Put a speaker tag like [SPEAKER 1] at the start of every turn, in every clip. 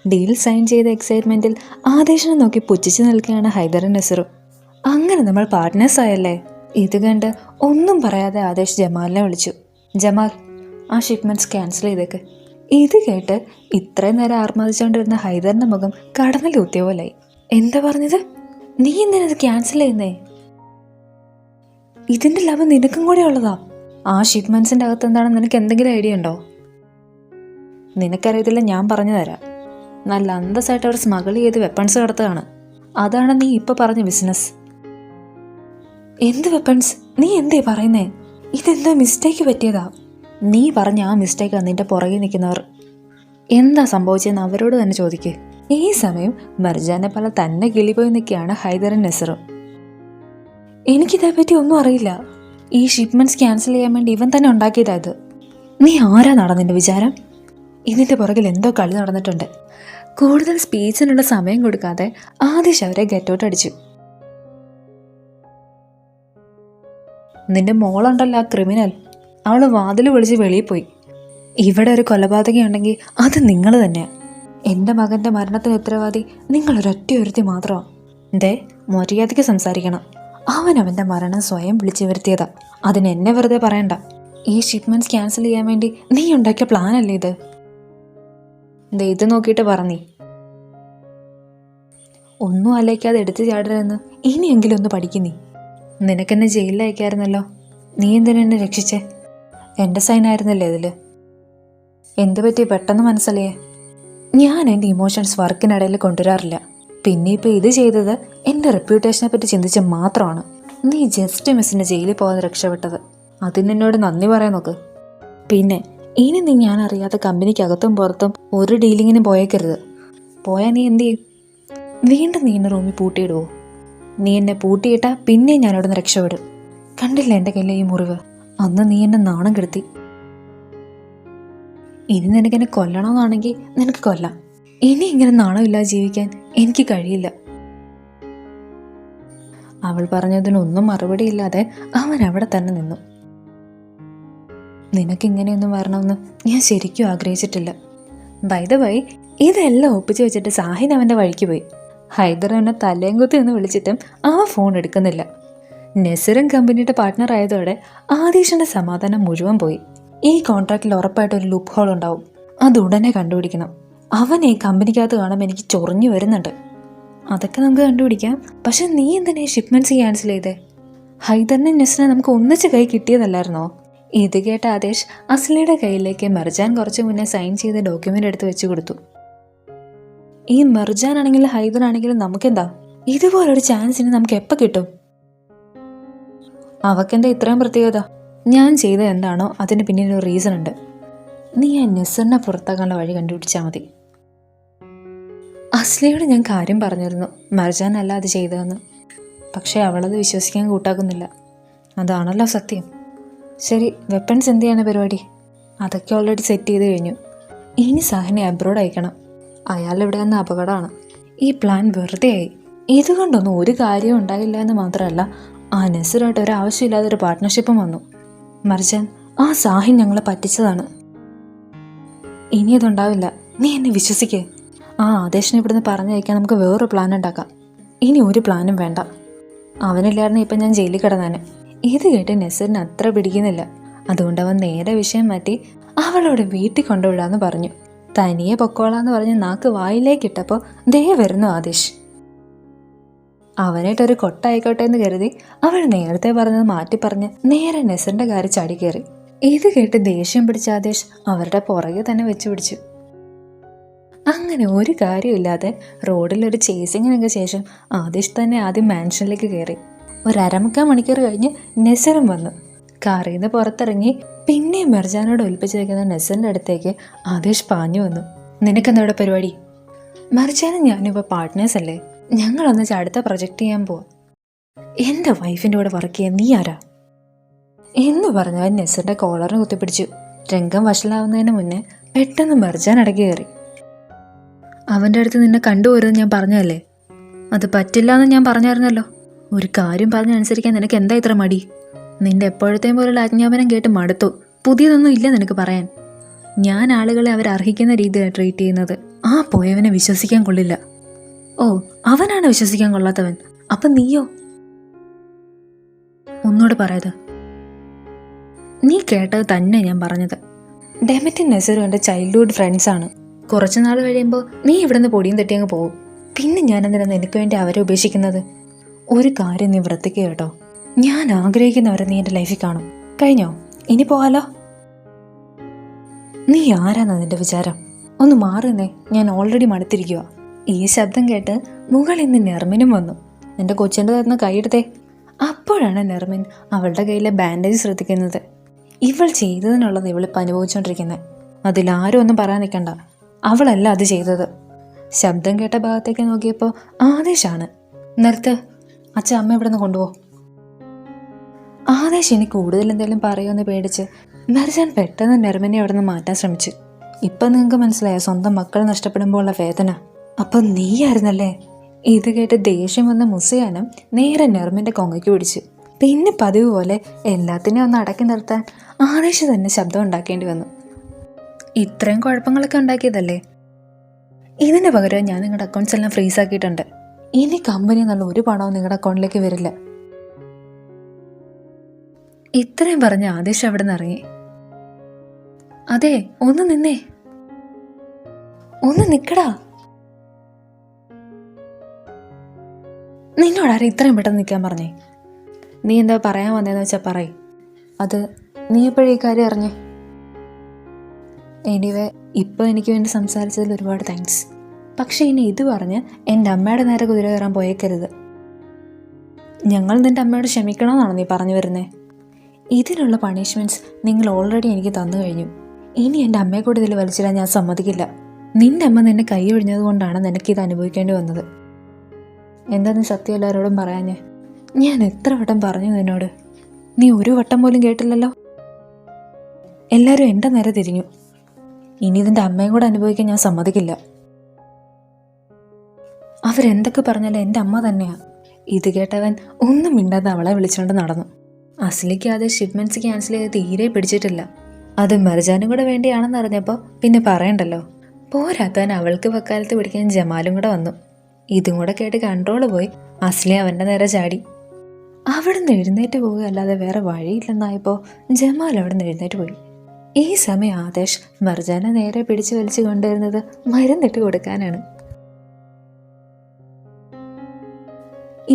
[SPEAKER 1] Deal sign ചെയ്ത എക്സൈറ്റ്മെൻറ്റിൽ ആദേശിനെ നോക്കി പുച്ഛിച്ചു നിൽക്കുകയാണ് ഹൈദറും നസറും. അങ്ങനെ നമ്മൾ പാർട്ട്നേഴ്സ് ആയല്ലേ? ഇത് കണ്ട് ഒന്നും പറയാതെ ആദേശ് ജമാലിനെ വിളിച്ചു. ജമാൽ, ആ ഷിപ്മെൻറ്റ്സ് ക്യാൻസൽ ചെയ്തേക്ക്. ഇത് കേട്ട് ഇത്രയും നേരം ആർമാദിച്ചുകൊണ്ടിരുന്ന ഹൈദറിൻ്റെ മുഖം കടന്നിൽ കുത്തിയ പോലായി. എന്താ പറഞ്ഞത്? നീ എന്തിനത് ക്യാൻസൽ ചെയ്യുന്നേ? ഇതിൻ്റെ ലാഭം നിനക്കും കൂടെ ഉള്ളതാ. ആ ഷിപ്മെൻറ്റ്സിൻ്റെ അകത്ത് എന്താണെന്ന് നിനക്ക് എന്തെങ്കിലും ഐഡിയ ഉണ്ടോ? നിനക്കറിയത്തില്ല, ഞാൻ പറഞ്ഞു തരാം. നല്ല അന്തസ്സായിട്ട് അവർ സ്മഗിൾ ചെയ്ത് വെപ്പൺസ് കടത്തുകയാണ്. അതാണ് നീ ഇപ്പോൾ പറഞ്ഞ ബിസിനസ്. എന്ത് വെപ്പൺസ്? നീ എന്തേ പറയുന്നേ? ഇതെന്താ മിസ്റ്റേക്ക് പറ്റിയതാ? നീ പറഞ്ഞ ആ മിസ്റ്റേക്കാണ് നിന്റെ പുറകെ നിൽക്കുന്നവർ. എന്താ സംഭവിച്ചതെന്ന് അവരോട് തന്നെ ചോദിക്ക്. ഈ സമയം മർജാനെ പോലെ തന്നെ കിളിപോയി നിൽക്കുകയാണ് ഹൈദറും നസറും. എനിക്കിതേപ്പറ്റി ഒന്നും അറിയില്ല. ഈ ഷിപ്മെൻറ്റ്സ് ക്യാൻസൽ ചെയ്യാൻ വേണ്ടി ഇവൻ തന്നെ ഉണ്ടാക്കിയതാ ഇത്. നീ ആരാ നടന്നിൻ്റെ വിചാരം? ഇതിൻ്റെ പുറകിൽ എന്തോ കളി നടന്നിട്ടുണ്ട്. കൂടുതൽ സ്പീച്ചിനുള്ള സമയം കൊടുക്കാതെ ആദേശ് അവരെ ഗെറ്റൗട്ട് അടിച്ചു. നിന്റെ മോളുണ്ടല്ലോ ആ ക്രിമിനൽ, അവൾ വാതിൽ വിളിച്ച് വെളിയിൽ പോയി. ഇവിടെ ഒരു കൊലപാതകയുണ്ടെങ്കിൽ അത് നിങ്ങൾ തന്നെയാണ്. എൻ്റെ മകൻ്റെ മരണത്തിന് ഉത്തരവാദി നിങ്ങളൊരൊറ്റ ഒരുത്തി മാത്രമാണ്. ദേ, മര്യാദയ്ക്ക് സംസാരിക്കണം. അവൻ്റെ മരണം സ്വയം വിളിച്ചു വരുത്തിയതാ. അതിന് എന്നെ വെറുതെ പറയണ്ട. ഈ ഷിപ്മെൻറ്റ്സ് ക്യാൻസൽ ചെയ്യാൻ വേണ്ടി നീ ഉണ്ടാക്കിയ പ്ലാനല്ലേ ഇത്? ദേ, ഇത് നോക്കിയിട്ട് പറഞ്ഞീ ഒന്നും ആലോചിക്കാതെ എടുത്തു ചാടരുതെന്ന് ഇനിയെങ്കിലും ഒന്ന് പഠിക്കുന്നീ. നിനക്കെന്നെ ജയിലിൽ അയക്കായിരുന്നല്ലോ, നീ എന്തിനാ എന്നെ രക്ഷിച്ചേ? എൻ്റെ സൈനായിരുന്നല്ലേ ഇതിൽ? എന്ത് പറ്റി പെട്ടെന്ന് മനസ്സല്ലേ? ഞാൻ എൻ്റെ ഇമോഷൻസ് വർക്കിനിടയിൽ കൊണ്ടുവരാറില്ല. പിന്നെ ഇപ്പോൾ ഇത് ചെയ്തത് എൻ്റെ റെപ്യൂട്ടേഷനെ പറ്റി ചിന്തിച്ച് മാത്രമാണ്. നീ ജസ്റ്റ് മിസ്സിൻ്റെ ജയിലിൽ പോകാതെ രക്ഷപ്പെട്ടത്. അതിനെന്നോട് നന്ദി പറയാൻ നോക്ക്. പിന്നെ ഇനി നീ ഞാൻ അറിയാത്ത കമ്പനിക്കകത്തും പുറത്തും ഒരു ഡീലിങ്ങിന് പോയേക്കരുത്. പോയാൽ നീ എന്ത് ചെയ്യും? വീണ്ടും നീ എന്നെ റൂമിൽ പൂട്ടിയിടുവോ? നീ എന്നെ പൂട്ടിയിട്ടാൽ പിന്നെ ഞാൻ അവിടെ നിന്ന് രക്ഷപ്പെടും. കണ്ടില്ല എൻ്റെ കയ്യിലെ ഈ മുറിവ്? അന്ന് നീ എന്നെ നാണം കെടുത്തി. ഇനി നിനക്കെന്നെ കൊല്ലണമെന്നാണെങ്കിൽ നിനക്ക് കൊല്ലാം. ഇനി ഇങ്ങനെ നാണമില്ലാതെ ജീവിക്കാൻ എനിക്ക് കഴിയില്ല. അവൾ പറഞ്ഞതിനൊന്നും മറുപടിയില്ലാതെ അവൻ അവിടെ തന്നെ നിന്നു. നിനക്കിങ്ങനെയൊന്നും വരണമെന്ന് ഞാൻ ശരിക്കും ആഗ്രഹിച്ചിട്ടില്ല. ബൈ ദ വൈ, ഇതെല്ലാം ഒപ്പിച്ച് വെച്ചിട്ട് സാഹിൻ അവൻ്റെ വഴിക്ക് പോയി. ഹൈദർ അവനെ തലയും കുത്തി എന്ന് വിളിച്ചിട്ടും അവൻ ഫോൺ എടുക്കുന്നില്ല. നസറും കമ്പനിയുടെ പാർട്ട്ണർ ആയതോടെ ആദേശിൻ്റെ സമാധാനം മുഴുവൻ പോയി. ഈ കോൺട്രാക്റ്റിൽ ഉറപ്പായിട്ടൊരു ലൂപ്പ് ഹോൾ ഉണ്ടാവും. അത് ഉടനെ കണ്ടുപിടിക്കണം. അവൻ ഈ കമ്പനിക്കകത്ത് കാണാൻ എനിക്ക് ചൊറിഞ്ഞു വരുന്നുണ്ട്. അതൊക്കെ നമുക്ക് കണ്ടുപിടിക്കാം. പക്ഷെ നീ എന്തിനാ ഷിപ്മെൻറ്റ്സ് ക്യാൻസൽ ചെയ്തേ? ഹൈദറിനെ നസറിനെ നമുക്ക് ഒന്നിച്ച് കൈ കിട്ടിയതല്ലായിരുന്നോ? ഇത് കേട്ട ആദേശ് അസ്ലയുടെ കയ്യിലേക്ക് മർജാൻ കുറച്ച് മുന്നേ സൈൻ ചെയ്ത ഡോക്യുമെൻ്റ് എടുത്ത് വെച്ച് കൊടുത്തു. ഈ മർജാൻ ആണെങ്കിലും ഹൈദർ ആണെങ്കിലും നമുക്കെന്താ? ഇതുപോലൊരു ചാൻസിന് നമുക്ക് എപ്പോൾ കിട്ടും? അവക്കെന്താ ഇത്രയും പ്രത്യേകത? ഞാൻ ചെയ്തത് എന്താണോ അതിന് പിന്നിലൊരു റീസൺ ഉണ്ട്. നീ ആ നസറിനെ പുറത്താക്കാനുള്ള വഴി കണ്ടുപിടിച്ചാൽ മതി. അസ്ലയോട് ഞാൻ കാര്യം പറഞ്ഞിരുന്നു, മർജാൻ അല്ല അത് ചെയ്തതെന്ന്. പക്ഷേ അവളത് വിശ്വസിക്കാൻ കൂട്ടാക്കുന്നില്ല. അതാണല്ലോ സത്യം. ശരി, വെപ്പൺസ് എന്ത് ചെയ്യാണ് പരിപാടി? അതൊക്കെ ഓൾറെഡി സെറ്റ് ചെയ്ത് കഴിഞ്ഞു. ഇനി സാഹിനെ അബ്രോഡ് അയക്കണം. അയാളിവിടെ വന്ന അപകടമാണ്. ഈ പ്ലാൻ വെറുതെ ആയി. ഇതുകൊണ്ടൊന്നും ഒരു കാര്യവും ഉണ്ടായില്ല എന്ന് മാത്രമല്ല, ആ നസറുമായിട്ട് ഒരാവശ്യമില്ലാതെ ഒരു പാർട്ട്ണർഷിപ്പും വന്നു. മർജാൻ, ആ സാഹിൻ ഞങ്ങളെ പറ്റിച്ചതാണ്. ഇനി അതുണ്ടാവില്ല. നീ എന്നെ വിശ്വസിക്കേ. ആ ആദേശിനെ ഇവിടുന്ന് പറഞ്ഞയക്കാൻ നമുക്ക് വേറൊരു പ്ലാൻ ഉണ്ടാക്കാം. ഇനി ഒരു പ്ലാനും വേണ്ട. അവനില്ലായിരുന്നു ഇപ്പം ഞാൻ ജയിലിൽ കിടന്നേനെ. ഇത് കേട്ട് നസറിന് അത്ര പിടിക്കുന്നില്ല. അതുകൊണ്ട് അവൻ നേരെ വിഷയം മാറ്റി അവളോട് വീട്ടിൽ കൊണ്ടുവിടാന്ന് പറഞ്ഞു. തനിയെ പൊക്കോളാന്ന് പറഞ്ഞ് നാക്ക് വായിലേക്കിട്ടപ്പോൾ ദേ വരുന്നു ആദേശ്. അവനായിട്ടൊരു കൊട്ടായിക്കോട്ടെ എന്ന് കരുതി അവൾ നേരത്തെ പറഞ്ഞത് മാറ്റി പറഞ്ഞ് നേരെ നസറിന്റെ കാര്യം ചാടി കയറി. ഇത് കേട്ട് ദേഷ്യം പിടിച്ച ആദേശ് അവരുടെ പുറകെ തന്നെ വെച്ചു പിടിച്ചു. അങ്ങനെ ഒരു കാര്യമില്ലാതെ റോഡിലൊരു ചേസിങ്ങിനൊക്കെ ശേഷം ആദേശ് തന്നെ ആദ്യം മാൻഷനിലേക്ക് കയറി. ഒരു 1/2 മണിക്കൂർ കഴിഞ്ഞ് നസറും വന്നു. കാറിൽ നിന്ന് പുറത്തിറങ്ങി പിന്നെയും മർജാനോട് ഒലിപ്പിച്ച് വയ്ക്കുന്ന നസറിൻ്റെ അടുത്തേക്ക് ആദേശ് പാഞ്ഞു വന്നു. നിനക്കെന്താ ഇവിടെ പരിപാടി? മർജാനും ഞാനിപ്പോൾ പാർട്ട്നേഴ്സ് അല്ലേ, ഞങ്ങളൊന്നിച്ച് അടുത്ത പ്രൊജക്റ്റ് ചെയ്യാൻ പോവാ. എൻ്റെ വൈഫിൻ്റെ കൂടെ വർക്ക് ചെയ്യാൻ നീ ആരാ എന്ന് പറഞ്ഞവൻ നസറിൻ്റെ കോളറിന് കുത്തിപ്പിടിച്ചു. രംഗം വഷളാവുന്നതിന് മുന്നേ പെട്ടെന്ന് മർജാൻ അടക്കി കയറി. അവൻ്റെ അടുത്ത് നിന്നെ കണ്ടുപോരുമെന്ന് ഞാൻ പറഞ്ഞതല്ലേ? അത് പറ്റില്ല എന്ന് ഞാൻ പറഞ്ഞായിരുന്നല്ലോ. ഒരു കാര്യം പറഞ്ഞനുസരിക്കാൻ നിനക്ക് എന്താ ഇത്ര മടി? നിന്റെ എപ്പോഴത്തെയും പോലുള്ള ആജ്ഞാപനം കേട്ട് മടുത്തു. പുതിയതൊന്നും ഇല്ല നിനക്ക് പറയാൻ. ഞാൻ ആളുകളെ അവരർഹിക്കുന്ന രീതിയിലാണ് ട്രീറ്റ് ചെയ്യുന്നത്. ആ പോയവനെ വിശ്വസിക്കാൻ കൊള്ളില്ല. ഓ, അവനാണ് വിശ്വസിക്കാൻ കൊള്ളാത്തവൻ. അപ്പം നീയോ? ഒന്നോട് പറയത്. നീ കേട്ടത് തന്നെ ഞാൻ പറഞ്ഞത്. ഡെമറ്റും നസറും എൻ്റെ ചൈൽഡ്ഹുഡ് ഫ്രണ്ട്സാണ്. കുറച്ചുനാൾ കഴിയുമ്പോൾ നീ ഇവിടുന്ന് പൊടിയും തട്ടി അങ്ങ് പോകും. പിന്നെ ഞാനെന്തിനാണ് നിനക്ക് വേണ്ടി അവരെ ഉപേക്ഷിക്കുന്നത്? ഒരു കാര്യം നീ വൃത്തിക്ക് കേട്ടോ, ഞാൻ ആഗ്രഹിക്കുന്നവരെ നീ എൻ്റെ ലൈഫിൽ കാണും. കഴിഞ്ഞോ? ഇനി പോവാലോ? നീ ആരാന്നാ നിന്റെ വിചാരം? ഒന്ന് മാറുന്നേ, ഞാൻ ഓൾറെഡി മടുത്തിരിക്കുക. ഈ ശബ്ദം കേട്ട് മുകളിൽ നിന്ന് നെർമിനും വന്നു. നിന്റെ കൊച്ചിൻ്റെ തരുന്ന കൈയെടുത്തേ. അപ്പോഴാണ് നെർമിൻ അവളുടെ കയ്യിലെ ബാൻഡേജ് ശ്രദ്ധിക്കുന്നത്. ഇവൾ ചെയ്തതിനുള്ളത് ഇവളിപ്പോൾ അനുഭവിച്ചുകൊണ്ടിരിക്കുന്നത്. അതിലാരും ഒന്നും പറയാൻ നിൽക്കണ്ട, അവളല്ല അത് ചെയ്തത്. ശബ്ദം കേട്ട ഭാഗത്തേക്ക് നോക്കിയപ്പോൾ ആദേശാണ്. നിർത്ത്, അച്ഛൻ അമ്മ ഇവിടെ നിന്ന് കൊണ്ടുപോ. ആദേശ് ഇനി കൂടുതൽ എന്തെങ്കിലും പറയുമെന്ന് പേടിച്ച് മെർജാൻ പെട്ടെന്ന് നെർമിനെ അവിടെ നിന്ന് മാറ്റാൻ ശ്രമിച്ചു. ഇപ്പം നിങ്ങൾക്ക് മനസ്സിലായോ സ്വന്തം മക്കൾ നഷ്ടപ്പെടുമ്പോൾ ഉള്ള വേദന? അപ്പം നീയായിരുന്നല്ലേ? ഇത് കേട്ട് ദേഷ്യം വന്ന മുസയാനം നേരെ നെർമിൻ്റെ കൊങ്ങയ്ക്ക് പിടിച്ചു. പിന്നെ പതിവ് പോലെ എല്ലാത്തിനെയും ഒന്ന് അടക്കി നിർത്താൻ ആദേശ് തന്നെ ശബ്ദം ഉണ്ടാക്കേണ്ടി വന്നു. ഇത്രയും കുഴപ്പങ്ങളൊക്കെ ഉണ്ടാക്കിയതല്ലേ? ഇതിന് പകരം ഞാൻ നിങ്ങളുടെ അക്കൗണ്ട്സ് എല്ലാം ഫ്രീസ് ആക്കിയിട്ടുണ്ട്. ഇനി കമ്പനി നല്ല ഒരു പണവും നിങ്ങളുടെ അക്കൗണ്ടിലേക്ക് വരില്ല. ഇത്രയും പറഞ്ഞ് ആദേശ് അവിടെ നിന്ന് ഇറങ്ങി. അതെ, ഒന്ന് നിന്നേ, ഒന്ന് നിക്കടാ. നിന്നോടാരും ഇത്രയും പെട്ടെന്ന് നിൽക്കാൻ പറഞ്ഞേ? നീ എന്താ പറയാൻ വന്നതെന്ന് വെച്ചാൽ പറയ്. അത് നീ എപ്പോഴും ഈ കാര്യം അറിഞ്ഞേ? എനിവേ, ഇപ്പോൾ എനിക്ക് വേണ്ടി സംസാരിച്ചതിൽ ഒരുപാട് താങ്ക്സ്. പക്ഷേ ഇനി ഇത് പറഞ്ഞ് എൻ്റെ അമ്മയുടെ നേരെ കുതിര കയറാൻ പോയേക്കരുത്. ഞങ്ങൾ നിൻ്റെ അമ്മയോട് ക്ഷമിക്കണമെന്നാണ് നീ പറഞ്ഞു വരുന്നത്. ഇതിനുള്ള പണിഷ്മെൻറ്റ്സ് നിങ്ങൾ ഓൾറെഡി എനിക്ക് തന്നു കഴിഞ്ഞു. ഇനി എൻ്റെ അമ്മയെ കൂടി ഇതിൽ വലിച്ചിടാൻ ഞാൻ സമ്മതിക്കില്ല. നിൻ്റെ അമ്മ നിന്നെ കൈ ഒഴിഞ്ഞത് കൊണ്ടാണ് നിനക്കിത് അനുഭവിക്കേണ്ടി വന്നത്. എന്താ നീ സത്യം എല്ലാവരോടും പറയാഞ്ഞേ? ഞാൻ എത്ര വട്ടം പറഞ്ഞു നിന്നോട്? നീ ഒരു വട്ടം പോലും കേട്ടില്ലല്ലോ. എല്ലാവരും എൻ്റെ നേരെ തിരിഞ്ഞു. ഇനി ഇതിൻ്റെ അമ്മയും കൂടെ അനുഭവിക്കാൻ ഞാൻ സമ്മതിക്കില്ല. അവരെന്തൊക്കെ പറഞ്ഞാലും എൻ്റെ അമ്മ തന്നെയാണ്. ഇത് കേട്ടവൻ ഒന്നും മിണ്ടാതെ അവളെ വിളിച്ചുകൊണ്ട് നടന്നു. അസ്ലിക്ക് അത് ഷിപ്മെൻറ്റ്സ് ക്യാൻസൽ ചെയ്ത് തീരെ പിടിച്ചിട്ടില്ല. അത് മെർജാനും കൂടെ വേണ്ടിയാണെന്ന് അറിഞ്ഞപ്പോൾ പിന്നെ പറയണ്ടല്ലോ. പോരാത്തവൻ അവൾക്ക് വക്കാലത്ത് പിടിക്കാൻ ജമാലും കൂടെ വന്നു. ഇതും കൂടെ കേട്ട് കൺട്രോൾ പോയി അസ്ലി അവൻ്റെ നേരെ ചാടി. അവിടുന്ന് എഴുന്നേറ്റ് പോവുക അല്ലാതെ വേറെ വഴിയില്ലെന്നായപ്പോൾ ജമാൽ അവിടുന്ന് എഴുന്നേറ്റ് പോയി. ഈ സമയം ആദേശ് മെർജാനെ നേരെ പിടിച്ചു വലിച്ചു കൊണ്ടുവരുന്നത് മരുന്നിട്ട് കൊടുക്കാനാണ്.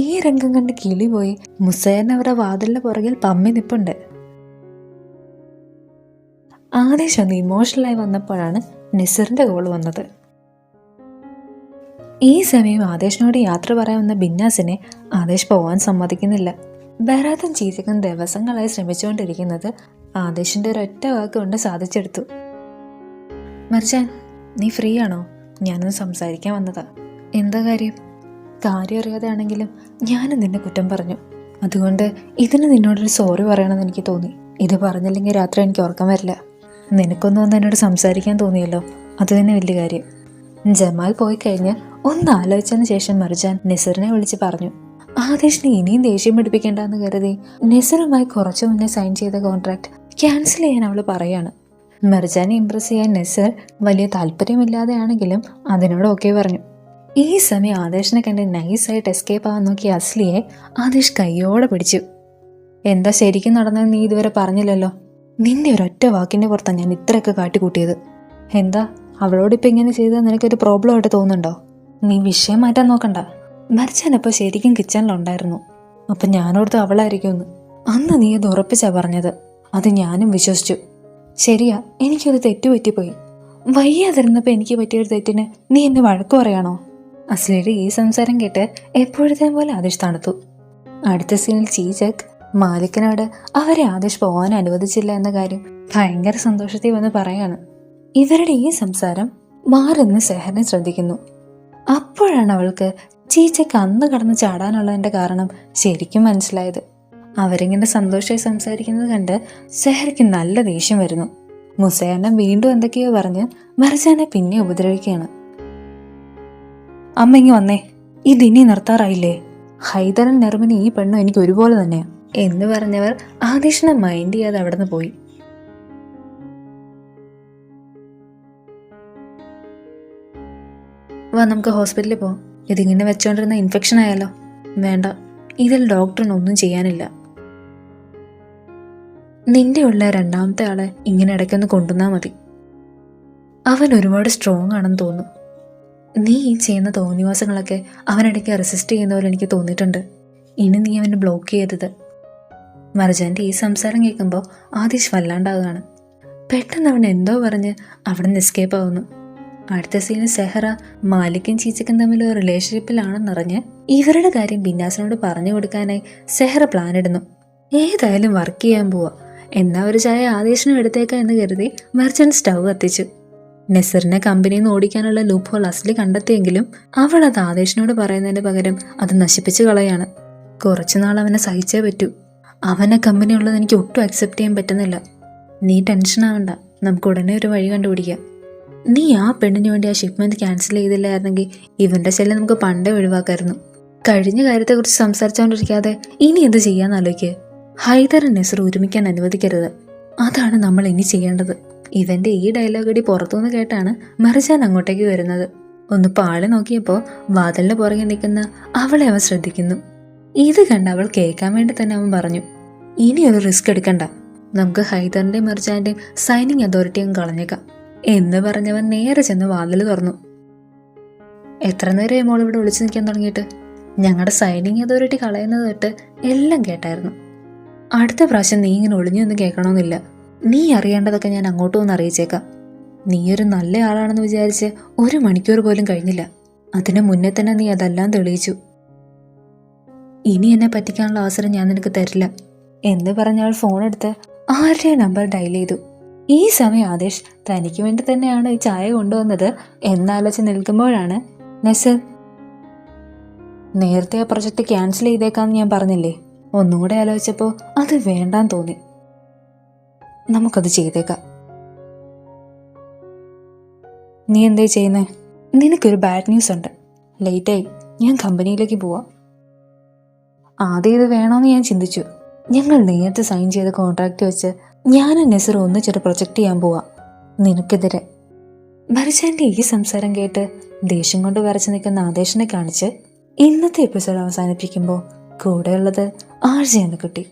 [SPEAKER 1] ഈ രംഗം കണ്ട് കിളി പോയി മുസൈൻ അവരുടെ വാതിലിന്റെ പുറകിൽ പമ്മി നിപ്പുണ്ട്. ആദേശ് ഒന്ന് ഇമോഷണലായി വന്നപ്പോഴാണ് നിസറിന്റെ കോൾ വന്നത്. ഈ സമയം ആദേശിനോട് യാത്ര പറയാവുന്ന ബിന്നാസിനെ ആദേശ് പോവാൻ സമ്മതിക്കുന്നില്ല. ബറാത്തും ചീച്ചക്കും ദിവസങ്ങളായി ശ്രമിച്ചുകൊണ്ടിരിക്കുന്നത് ആദേശിന്റെ ഒരൊറ്റ വാക്ക് കൊണ്ട് സാധിച്ചെടുത്തു. മെർജാൻ, നീ ഫ്രീ ആണോ? ഞാനൊന്ന് സംസാരിക്കാൻ വന്നതാ. എന്താ കാര്യം? കാര്യം അറിയാതെ ആണെങ്കിലും ഞാനും നിന്നെ കുറ്റം പറഞ്ഞു. അതുകൊണ്ട് ഇതിന് നിന്നോടൊരു സോറി പറയണമെന്ന് എനിക്ക് തോന്നി. ഇത് പറഞ്ഞില്ലെങ്കിൽ രാത്രി എനിക്ക് ഉറക്കം വരില്ല. നിനക്കൊന്നും വന്ന് എന്നോട് സംസാരിക്കാൻ തോന്നിയല്ലോ, അത് തന്നെ വലിയ കാര്യം. ജമാൽ പോയി കഴിഞ്ഞ് ഒന്ന് ആലോചിച്ചതിന് ശേഷം മെർജാൻ നിസറിനെ വിളിച്ച് പറഞ്ഞു. ആദേശിനെ ഇനിയും ദേഷ്യം പിടിപ്പിക്കേണ്ടെന്ന് കരുതി നിസറുമായി കുറച്ചു മുന്നേ സൈൻ ചെയ്ത കോൺട്രാക്ട് ക്യാൻസൽ ചെയ്യാൻ അവൾ പറയാണ്. മെർജാനെ ഇംപ്രസ് ചെയ്യാൻ നിസർ വലിയ താല്പര്യമില്ലാതെയാണെങ്കിലും അതിനോട് ഓക്കെ പറഞ്ഞു. ഈ സമയം ആദേശിനെ കണ്ട് നൈസായിട്ട് എസ്കേപ്പ് ആവാൻ നോക്കിയ അസ്ലിയെ ആദേശ് കയ്യോടെ പിടിച്ചു. എന്താ ശരിക്കും നടന്നതെന്ന് നീ ഇതുവരെ പറഞ്ഞില്ലല്ലോ. നിന്റെ ഒരൊറ്റ വാക്കിൻ്റെ പുറത്താണ് ഞാൻ ഇത്രയൊക്കെ കാട്ടിക്കൂട്ടിയത്. എന്താ അവളോടിപ്പോൾ ഇങ്ങനെ ചെയ്താൽ നിനക്കൊരു പ്രോബ്ലം ആയിട്ട് തോന്നുന്നുണ്ടോ? നീ വിഷയം മാറ്റാൻ നോക്കണ്ട. മരിച്ചാനപ്പോൾ ശരിക്കും കിച്ചണിലുണ്ടായിരുന്നു. അപ്പം ഞാനോർത്ത് അവളായിരിക്കുമെന്ന്. അന്ന് നീ അത് ഉറപ്പിച്ചാ പറഞ്ഞത്. അത് ഞാനും വിശ്വസിച്ചു. ശരിയാ, എനിക്കൊരു തെറ്റ് പറ്റിപ്പോയി. വയ്യാതിരുന്നപ്പോൾ എനിക്ക് പറ്റിയൊരു തെറ്റിന് നീ എന്നെ വഴക്ക് പറയാണോ? അസ്ലിയുടെ ഈ സംസാരം കേട്ട് എപ്പോഴത്തെ പോലെ ആദേശ് തണുത്തു. അടുത്ത സീനിൽ ചീചക് മാലിക്കിനോട് അവരെ ആദേശ് പോകാൻ അനുവദിച്ചില്ല എന്ന കാര്യം ഭയങ്കര സന്തോഷത്തിൽ വന്ന് പറയാണ്. ഇവരുടെ ഈ സംസാരം മാറുന്ന സെഹറിനെ ശ്രദ്ധിക്കുന്നു. അപ്പോഴാണ് അവൾക്ക് ചീച്ചക്ക് അന്ന് കടന്ന് ചാടാനുള്ളതിൻ്റെ കാരണം ശരിക്കും മനസ്സിലായത്. അവരിങ്ങനെ സന്തോഷമായി സംസാരിക്കുന്നത് കണ്ട് സെഹറിക്ക് നല്ല ദേഷ്യം വരുന്നു. മുസൈന വീണ്ടും എന്തൊക്കെയോ പറഞ്ഞ് മെർജാനെ പിന്നെ ഉപദ്രവിക്കുകയാണ്. അമ്മ ഇങ്ങ് വന്നേ, ഇതിനി നിർത്താറായില്ലേ? ഹൈദറും നെർമിനും ഈ പെണ്ണും എനിക്ക് ഒരുപോലെ തന്നെയാണ് എന്ന് പറഞ്ഞവർ ആദേശിനെ മൈൻഡ് ചെയ്യാതെ അവിടെ നിന്ന് പോയി. വാ നമുക്ക് ഹോസ്പിറ്റലിൽ പോവാം. ഇതിങ്ങനെ വെച്ചോണ്ടിരുന്ന ഇൻഫെക്ഷൻ ആയാലോ. വേണ്ട, ഇതിൽ ഡോക്ടറിനൊന്നും ചെയ്യാനില്ല. നിന്റെ ഉള്ള രണ്ടാമത്തെ ആളെ ഇങ്ങനെ ഇടയ്ക്കൊന്ന് കൊണ്ടുവന്നാൽ മതി. അവൻ ഒരുപാട് സ്ട്രോങ് ആണെന്ന് തോന്നുന്നു. നീ ഈ ചെയ്യുന്ന തോന്നിവാസങ്ങളൊക്കെ അവനിടയ്ക്ക് റെസിസ്റ്റ് ചെയ്യുന്ന പോലെ എനിക്ക് തോന്നിയിട്ടുണ്ട്. ഇനി നീ അവനെ ബ്ലോക്ക് ചെയ്തത്. മർജാൻ്റെ ഈ സംസാരം കേൾക്കുമ്പോൾ ആദിഷ് വല്ലാണ്ടാകുകയാണ്. പെട്ടെന്ന് അവൻ എന്തോ പറഞ്ഞ് അവിടെ നിന്ന് എസ്കേപ്പ് ആവുന്നു. അടുത്ത സീനിൽ സെഹറ മാലിക്കും ചീച്ചക്കും തമ്മിൽ ഒരു റിലേഷൻഷിപ്പിലാണെന്നറിഞ്ഞ് ഇവരുടെ കാര്യം ബിന്നാസിനോട് പറഞ്ഞു കൊടുക്കാനായി സെഹറ പ്ലാൻ ഇടുന്നു. ഏതായാലും വർക്ക് ചെയ്യാൻ പോവാ, എന്നാ ഒരു ചായ ആദേശിനും എടുത്തേക്കാം എന്ന് കരുതി മർച്ചന്റ് സ്റ്റൗ കത്തിച്ചു. നെസറിനെ കമ്പനിയിൽ നിന്ന് ഓടിക്കാനുള്ള ലൂപ്പ് ഹോൾ അസ്ലി കണ്ടെത്തിയെങ്കിലും അവൾ അത് ആദേശിനോട് പറയുന്നതിന് പകരം അത് നശിപ്പിച്ചു കളയാണ്. കുറച്ചുനാൾ അവനെ സഹിച്ചേ പറ്റൂ. അവനെ കമ്പനി ഉള്ളത് എനിക്ക് ഒട്ടും അക്സെപ്റ്റ് ചെയ്യാൻ പറ്റുന്നില്ല. നീ ടെൻഷൻ ആവണ്ട, നമുക്ക് ഉടനെ ഒരു വഴി കണ്ടുപിടിക്കാം. നീ ആ പെണ്ണിന് വേണ്ടി ആ ഷിപ്മെന്റ് ക്യാൻസൽ ചെയ്തില്ലായിരുന്നെങ്കിൽ ഇവന്റെ ശല്യം നമുക്ക് പണ്ടേ ഒഴിവാക്കായിരുന്നു. കഴിഞ്ഞ കാര്യത്തെക്കുറിച്ച് സംസാരിച്ചുകൊണ്ടിരിക്കാതെ ഇനി എന്ത് ചെയ്യാന്നാലോചിക്ക്. ഹൈദർ നെസർ ഒരുമിക്കാൻ അനുവദിക്കരുത്. അതാണ് നമ്മൾ ഇനി ചെയ്യേണ്ടത്. ഇവന്റെ ഈ ഡയലോഗ് അടി പുറത്തുനിന്ന് കേട്ടാണ് മർജാൻ അങ്ങോട്ടേക്ക് വരുന്നത്. ഒന്ന് പാളി നോക്കിയപ്പോൾ വാതിലിന് പുറകെ നിൽക്കുന്ന അവളെ അവൻ ശ്രദ്ധിക്കുന്നു. ഇത് കണ്ട് അവൾ കേൾക്കാൻ വേണ്ടി തന്നെ അവൻ പറഞ്ഞു, ഇനി ഒരു റിസ്ക് എടുക്കണ്ട, നമുക്ക് ഹൈദറിന്റെയും മർജാന്റെയും സൈനിങ് അതോറിറ്റിയും കളഞ്ഞേക്കാം എന്ന് പറഞ്ഞവൻ നേരെ ചെന്ന് വാതിൽ തുറന്നു. എത്ര നേരം മോൾ ഇവിടെ വിളിച്ചു നിൽക്കാൻ തുടങ്ങിയിട്ട്? ഞങ്ങളുടെ സൈനിങ് അതോറിറ്റി കളയുന്നത് തൊട്ട് എല്ലാം കേട്ടായിരുന്നു. അടുത്ത പ്രാവശ്യം നീ ഇങ്ങനെ ഒളിഞ്ഞൊന്നും കേൾക്കണമെന്നില്ല. നീ അറിയേണ്ടതൊക്കെ ഞാൻ അങ്ങോട്ടും ഒന്ന് അറിയിച്ചേക്കാം. നീയൊരു നല്ല ആളാണെന്ന് വിചാരിച്ച് 1 മണിക്കൂർ പോലും കഴിഞ്ഞില്ല. അതിനു മുന്നേ തന്നെ നീ അതെല്ലാം തെളിയിച്ചു. ഇനി എന്നെ പറ്റിക്കാനുള്ള അവസരം ഞാൻ നിനക്ക് തരില്ല എന്ന് പറഞ്ഞവൾ ഫോൺ എടുത്ത് ആരുടെ നമ്പർ ഡയൽ ചെയ്തു. ഈ സമയം ആദേശ് തനിക്ക് വേണ്ടി തന്നെയാണ് ഈ ചായ കൊണ്ടുവന്നത് എന്നാലോചിച്ച് നിൽക്കുമ്പോഴാണ് നെസർ, നേരത്തെ ആ പ്രൊജക്ട് ക്യാൻസൽ ചെയ്തേക്കാന്ന് ഞാൻ പറഞ്ഞില്ലേ, ഒന്നുകൂടെ ആലോചിച്ചപ്പോൾ അത് വേണ്ടാന്ന് തോന്നി. നമുക്കത് ചെയ്തേക്കാം. നീ എന്തേ ചെയ്യുന്നേ? നിനക്കൊരു ബാഡ് ന്യൂസ് ഉണ്ട്. ലേറ്റായി, ഞാൻ കമ്പനിയിലേക്ക് പോവാം. ആദ്യം ഇത് വേണമെന്ന് ഞാൻ ചിന്തിച്ചു. ഞങ്ങൾ നേരത്തെ സൈൻ ചെയ്ത കോൺട്രാക്ട് വെച്ച് ഞാനും നെസർ ഒന്നിച്ചൊരു പ്രൊജക്റ്റ് ചെയ്യാൻ പോവാം നിനക്കെതിരെ. മർജാന്റെ ഈ സംസാരം കേട്ട് ദേഷ്യം കൊണ്ട് വരച്ചു നിൽക്കുന്ന ആദേശിനെ കാണിച്ച് ഇന്നത്തെ എപ്പിസോഡ് അവസാനിപ്പിക്കുമ്പോൾ കൂടെയുള്ളത് ആർജി എന്ന കുട്ടി.